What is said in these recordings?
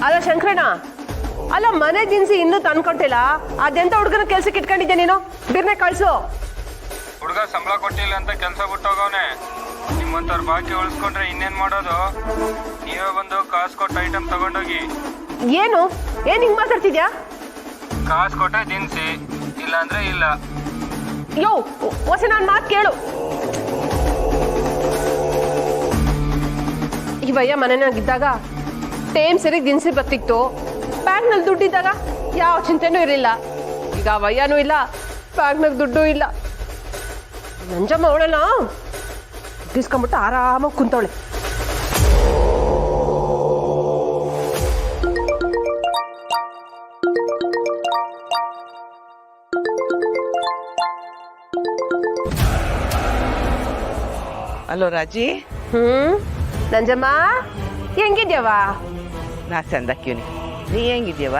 ಅಲ್ಲ ಶಂಕರಣ್ಣ, ಅಲ್ಲ ಮನೆ ದಿನಸಿ ಇನ್ನೂ ತಂದ್ಕೊಟ್ಟಿಲ್ಲ, ಅದೆಂತ ಹುಡುಗನ ಕೆಲ್ಸಕ್ಕೆ ಇಟ್ಕೊಂಡಿದ್ದೆ ನೀನು? ಬಿರ್ನೆ ಕಳ್ಸು. ಹುಡುಗ ಸಂಬಳ ಕೊಟ್ಟಿಲ್ಲ ಅಂತ ಕೆಲಸ ಬಿಟ್ಟೋಗವನೆ. ನಿಮ್ಮಂತವ್ರ ಬಾಕಿ ಉಳಿಸ್ಕೊಂಡ್ರೆ ಇನ್ನೇನ್ ಮಾಡೋದು? ನೀವೇ ಬಂದು ಕಾಸು ಕೊಟ್ಟು ಐಟಮ್ ತಗೊಂಡೋಗಿ. ಏನು ಹಿಂಗ್ ಮಾತಾಡ್ತಿದ್ಯಾ? ಕಾಸು ಕೊಟ್ರೆ ದಿನಸಿ, ಇಲ್ಲ ಅಂದ್ರೆ ಇಲ್ಲ. ಯೋ ಹೊಸ ನಾನು ಮಾತು ಕೇಳು. ಇವಯ್ಯ ಮನೆಯಾಗಿದ್ದಾಗ ಟೈಮ್ ಸರಿ ದಿನಸಿ ಬತ್ತಿತ್ತು, ಬ್ಯಾಂಕ್ನಲ್ಲಿ ದುಡ್ಡಿದ್ದಾಗ ಯಾವ ಚಿಂತೆನೂ ಇರಲಿಲ್ಲ. ಈಗ ಅವಯ್ಯನೂ ಇಲ್ಲ, ಬ್ಯಾಂಕ್ನಾಗ ದುಡ್ಡು ಇಲ್ಲ. ನಂಜಮ್ಮ ಅವಳೆಲ್ಲ ಗಿಸ್ಕೊಂಬಿಟ್ಟು ಆರಾಮಾಗಿ ಕುಂತವಳೆ. ಹಲೋ ರಾಜಿ. ನಂಜಮ್ಮ ಹೆಂಗಿದ್ಯವ? ನಾ ಚಂದಕ್ಕಿವ್ನಿ, ನೀ ಹೆಂಗಿದ್ಯವ?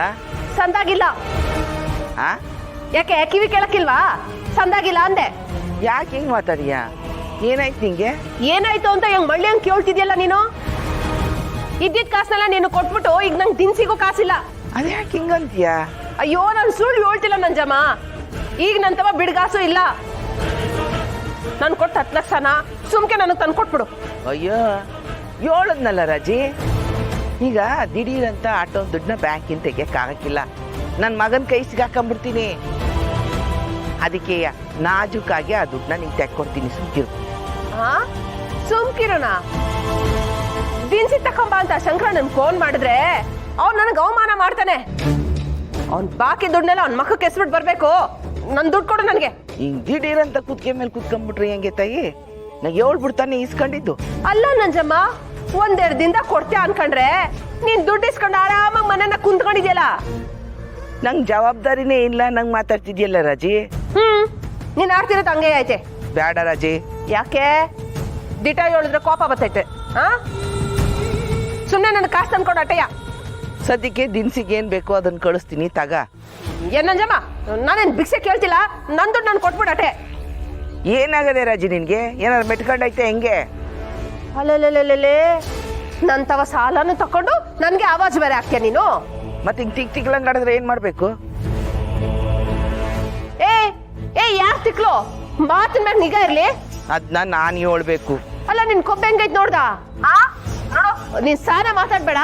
ಸಂದಾಗಿಲ್ಲ. ಆ ಯಾಕೆ ಕಿವಿ ಕೇಳಕ್ಕಿಲ್ವಾ? ಸಂದಾಗಿಲ್ಲ ಅಂದೆ. ಯಾಕೆ ಹಿಂಗ್ ಮಾತಾಡಿಯಾ? ಏನಾಯ್ತು ನಿಂಗೆ? ಏನಾಯ್ತು ಅಂತ ಹೆಂಗ್ ಮಳ್ಳಿ ಹಂಗ್ ಕೇಳ್ತಿದ್ಯಲ್ಲ ನೀನು? ಇದ್ದಿದ್ ಕಾಸನೆಲ್ಲ ನೀನು ಕೊಟ್ಬಿಟ್ಟು ಈಗ ನಂಗೆ ದಿನಸಿಗೂ ಕಾಸಿಲ್ಲ. ಅದೇ ಯಾಕೆ ಹಿಂಗಂತೀಯ? ಅಯ್ಯೋ ನಾನು ಸುಳ್ಳು ಹೇಳ್ತಿಲ್ಲ ನಂಜಮ್ಮ. ಈಗ ನಂತವ ಬಿಡ್ಗಾಸು ಇಲ್ಲ. ನಾನು ಕೊಟ್ಟು 10 ಲಕ್ಷನ ಸುಮ್ಕೆ ನನಗೆ ತಂದು ಕೊಟ್ಬಿಡು. ಅಯ್ಯೋ ಹೇಳದ್ನಲ್ಲ ರಾಜಿ, ಈಗ ದಿಢೀರಂತ ಆಟೋ ದುಡ್ಡನ್ನ ಬ್ಯಾಂಕಿನ ತೆಗಿಯಕ್ಕಾಗಕ್ಕಿಲ್ಲ. ನನ್ನ ಮಗನ ಕೈ ಸಿಗಾಕೊಂಡ್ಬಿಡ್ತೀನಿ. ಅದಕ್ಕೆ ನಾಜೂಕಾಗಿ ಆ ದುಡ್ಡನ್ನ ನಿಂಗೆ ತೆಕ್ಕೊಡ್ತೀನಿ, ಸುಮ್ಕಿರು. ಹಾ ಸುಮ್ಕಿರೋಣ. ದಿನಸಿ ತಕೊಂಬ ಅಂತ ಶಂಕರಣ್ಣನ್ ಫೋನ್ ಮಾಡಿದ್ರೆ ಅವ್ನು ನನಗೆ ಅವಮಾನ ಮಾಡ್ತಾನೆ. ಅವ್ನ್ ಬಾಕಿ ದುಡ್ಡನ್ನೆಲ್ಲ ಅವ್ನ ಮಕ್ಕಕ್ಕೆ ಎಸ್ಬಿಟ್ಟು ಬರ್ಬೇಕು. ನನ್ ದುಡ್ಡು ಕೊಡು ನನಗೆ. ಹಿಂಗ್ ದಿಢೀರಂತ ಕುತ್ಕೆ ಮೇಲೆ ಕುತ್ಕೊಂಡ್ಬಿಟ್ರಿ ಹೆಂಗೆ ತಾಯಿ? ನಾ ಹೇಳ್ಬಿಡ್ತಾನೆ ಇಸ್ಕೊಂಡಿದ್ದು. ಅಲ್ಲ ನಂಜಮ್ಮ, 1-2 ದಿನದಾಗ ಕೊಡ್ತೀಯ ಅನ್ಕೊಂಡ್ರೆ ನೀನ್ ದುಡ್ಡು ಇಸ್ಕೊಂಡು ಆರಾಮಾಗಿ ಮನೆನ ಕುಂತ್ಕೊಂಡಿದ್ಯಲ್ಲ. ನಂಗೆ ಜವಾಬ್ದಾರಿನೇ ಇಲ್ಲ, ನಂಗೆ ಮಾತಾಡ್ತಿದ್ಯಲ್ಲ ರಾಜಿ. ನೀನ್ ಆಡ್ತಿರೋದು ಹಂಗೆ ಐತೆ. ಬೇಡ ರಾಜಿ. ಯಾಕೆ? ದಿಟ ಹೇಳಿದ್ರೆ ಕೋಪ ಬರ್ತೈತೆ. ಹಾ ಸುಮ್ಮನೆ ನನ್ ಕಾಸು ತಂದ್ಕೊಡು ಅಟಯ್ಯ. ಸದ್ಯಕ್ಕೆ ದಿನಸಿಗೆ ಏನ್ ಬೇಕೋ ಅದನ್ನ ಕಳಿಸ್ತೀನಿ, ತಗ. ಏನ್ ನಂಜಮ್ಮ, ನಾನೇನ್ ಭಿಕ್ಷೆ ಕೇಳ್ತಿಲ್ಲ. ನನ್ ದುಡ್ಡು ನಾನು ಕೊಟ್ಬಿಡು ಅಟೆ. ಏನಾಗದೆ ರಾಜಿ ನಿನ್ಗೆ? ಏನಾದ್ರು ಮೆಟ್ಕೊಂಡೈತೆ ಹೆಂಗೆ? ಅಲ್ಲೇ ನಂತವ ಸಾಲನು ತಕೊಂಡು ನನ್ಗೆ ಆವಾಜ್ ಬೇರೆ ಹಾಕ್ತೀಯ ನೀನು? ಮತ್ತೆ ಹಿಂಗ್ ತಿಕ್ಲಂಗ್ ಆಡಿದ್ರೆ ಏನ್ ಮಾಡ್ಬೇಕು? ಏ ಯಾಕೆ ತಿಕ್ಲು? ಮಾತಿನ ಮ್ಯಾಗ ನಿಗಾ ಇರ್ಲಿ. ಅದ್ನ ನಾನ್ ಹೇಳ್ಬೇಕು. ಅಲ್ಲ ನಿನ್ ಕೊಬ್ಬೆ ಹೆಂಗೈತ್ ನೋಡ್ದ? ನೋಡು, ನೀನ್ ಸಾಲ ಮಾತಾಡ್ಬೇಡ.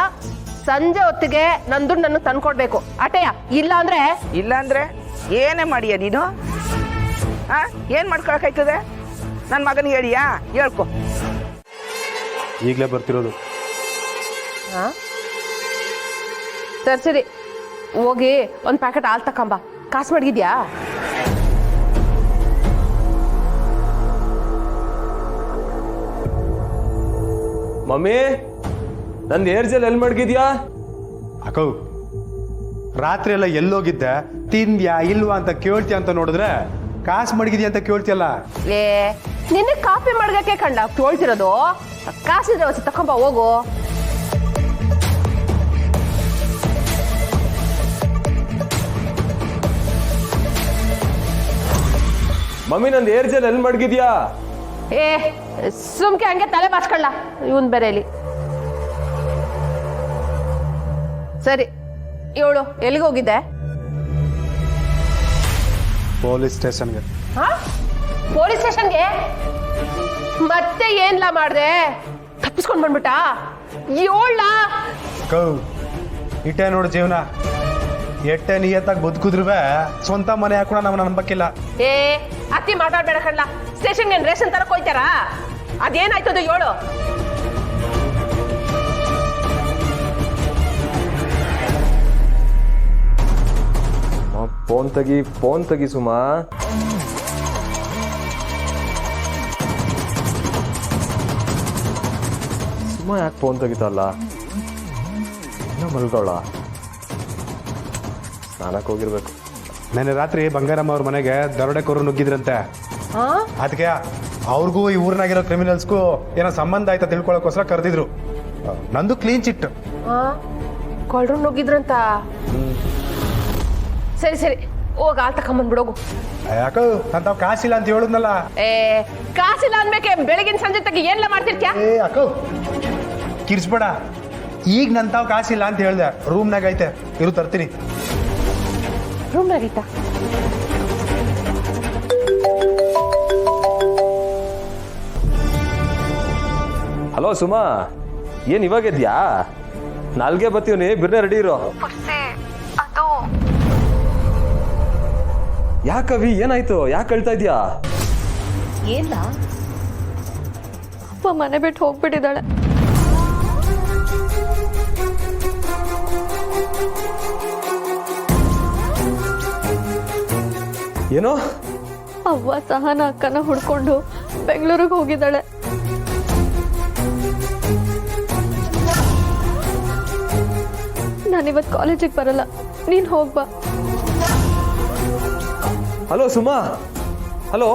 ಸಂಜೆ ಹೊತ್ತಿಗೆ ನನ್ ದುಡ್ಡು ನನ್ನ ತಂದ್ಕೊಡ್ಬೇಕು ಅಟೆಯ. ಇಲ್ಲ ಅಂದ್ರೆ ಏನೇ ಮಾಡಿಯ ನೀನು? ಏನ್ ಮಾಡ್ಕೊಳಕಾಯ್ತದೆ? ನನ್ ಮಗನಿಗೆ ಹೇಳಿಯಾ? ಹೇಳ್ಕೊ. ಈಗಲೇ ಬರ್ತಿರೋದು. ಸರಿ ಹೋಗಿ ಒಂದ್ ಪ್ಯಾಕೆಟ್ ಹಾಲು ತಕೊಂಬ. ಕಾಸು ಮಡಗಿದ್ಯಾ? ಮಮ್ಮಿ, ನಂದು ಏರ್ ಜೆಲ್ ಎಲ್ಲಿ ಮಡಗಿದ್ಯಾ? ಅಕ್ಕೋ, ರಾತ್ರಿ ಎಲ್ಲ ಎಲ್ಲೋಗಿದ್ದೆ, ತಿಂದ್ಯಾ ಇಲ್ವಾ ಅಂತ ಕೇಳ್ತೀಯ ಅಂತ ನೋಡಿದ್ರೆ ಕಾಸು ಮಡಗಿದ್ಯಾ ಅಂತ ಕೇಳ್ತಿಯಲ್ಲ. ನಿನ್ನೆ ಕಾಫಿ ಮಡ್ಗಕ್ಕೆ ಕಂಡ ಕೇಳ್ತಿರೋದು. ಕಾಸಿದ್ರೆ ಹೊಸ ತಕೊಂಬ ಹೋಗು. ಮಮ್ಮಿ, ನಂದು ಏರ್ ಜೆಲ್ ಎಲ್ಲಿ ಮಡಗಿದ್ಯಾ? ಸುಮ್ಕೆ ಹಂಗೆ ತಲೆ ಬಾಚ್ಕೊಳ್ಳ ಇವನ್ ಬೆರೆಯಲ್ಲಿ. ಸರಿ ಇವಳು ಎಲ್ಲಿಗೆ ಹೋಗಿದ್ದೆ? ಪೊಲೀಸ್ ಸ್ಟೇಷನ್ಗೆ. ಪೊಲೀಸ್ ಸ್ಟೇಷನ್ಗೆ? ಮತ್ತೆ ಏನ್ಲಾ ಮಾಡ್ದೆ? ತಪ್ಪಿಸ್ಕೊಂಡ್ ಬಂದ್ಬಿಟ್ಟ? ಏಳ್ಲ ಕೌ ಇಟ್ಟೆ ನೋಡು ಜೀವನ. ಎಟ್ಟೆ ನಿಯತ್ತಾಗಿ ಬದುಕಿದ್ರುವೆ ಸ್ವಂತ ಮನೆ ಹಾಕೋಣ ನಮ್ಮನ್ನ ನಂಬಕ್ಕಿಲ್ಲ. ಅತಿ ಮಾತಾಡ್ಬೇಡ ಕಣ್ಲ. ಸ್ಟೇಷನ್ಗೆ ರೇಷನ್ ತರಕ್ ಹೋಯ್ತಾರ? ಅದೇನಾಯ್ತದ ಹೇಳು. ಫೋನ್ ತೆಗಿ ಸುಮಾ. ಸುಮಾ ಯಾಕೆ ಫೋನ್ ತೆಗಿತಲ್ಲ? ಇನ್ನೂ ಮಲ್ಕೊಳ್ಳ? ಸ್ನಾನಕ್ಕೆ ಹೋಗಿರ್ಬೇಕು. ನೆನ್ನೆ ರಾತ್ರಿ ಬಂಗಾರಮ್ಮ ಅವ್ರ ಮನೆಗೆ ದರೋಡೆಕೋರು ನುಗ್ಗಿದ್ರಂತೆ. ಅದಕ್ಕೆ ಅವ್ರಿಗೂ ಈ ಊರಿನಾಗಿರೋ ಕ್ರಿಮಿನಲ್ಸ್ಗೂ ಏನೋ ಸಂಬಂಧ ಆಯ್ತಾ ತಿಳ್ಕೊಳಕ್ಕೋಸ್ಕರ ಕರೆದಿದ್ರು. ನಂದು ಕ್ಲೀನ್ ಚಿಟ್. ಕೊಳ್ರು ನುಗ್ಗಿದ್ರಂತ? ಸರಿ ಹೋಗ ಹಾಲು ತಕೊಂಬಂದ್ಬಿಡೋಗು. ಯಾಕೋ ಅಂತಾವ್ ಕಾಸಿಲ್ಲ ಅಂತ ಹೇಳುದ್ನಲ್ಲ. ಕಾಸಿಲ್ಲ ಅನ್ಬೇಕೆ ಬೆಳಗಿನ ಸಂಜೆ ತಗ ಏನೆಲ್ಲ ಮಾಡ್ತಿರ್ತೀಯ? ಅಕ್ಕೋ ಕಿರ್ಸ್ಬೇಡ. ಈಗ ನಂತಾವ್ ಕಾಸಿಲ್ಲ ಅಂತ ಹೇಳ್ದೆ, ರೂಮ್ನಾಗ ಐತೆ, ಇರು ತರ್ತೀನಿ. ರೂಮ್ನಾಗಿತ್ತ? ಹಲೋ ಸುಮಾ, ಏನ್ ಇವಾಗಿದ್ಯಾ? ನಾಲ್ಗೆ ಬತ್ತೀವ್ನಿ, ಬಿರ್ನೆ ರೆಡಿ ಇರೋ. ಅದು ಯಾಕವಿ, ಏನಾಯ್ತು? ಯಾಕೆ ಹೇಳ್ತಾ ಇದ್ಯಾ? ಏನ? ಅಪ್ಪ ಮನೆ ಬಿಟ್ಟು ಹೋಗ್ಬಿಟ್ಟಿದ್ದಾಳೆ. ಏನೋ? ಅವ್ವ ಸಹನ ಅಕ್ಕನ ಹುಡ್ಕೊಂಡು ಬೆಂಗಳೂರಿಗೆ ಹೋಗಿದ್ದಾಳೆ. ನಾನಿವತ್ತು ಕಾಲೇಜಿಗೆ ಬರಲ್ಲ, ನೀನು ಹೋಗ್ಬಾ. Hello Suma, hello.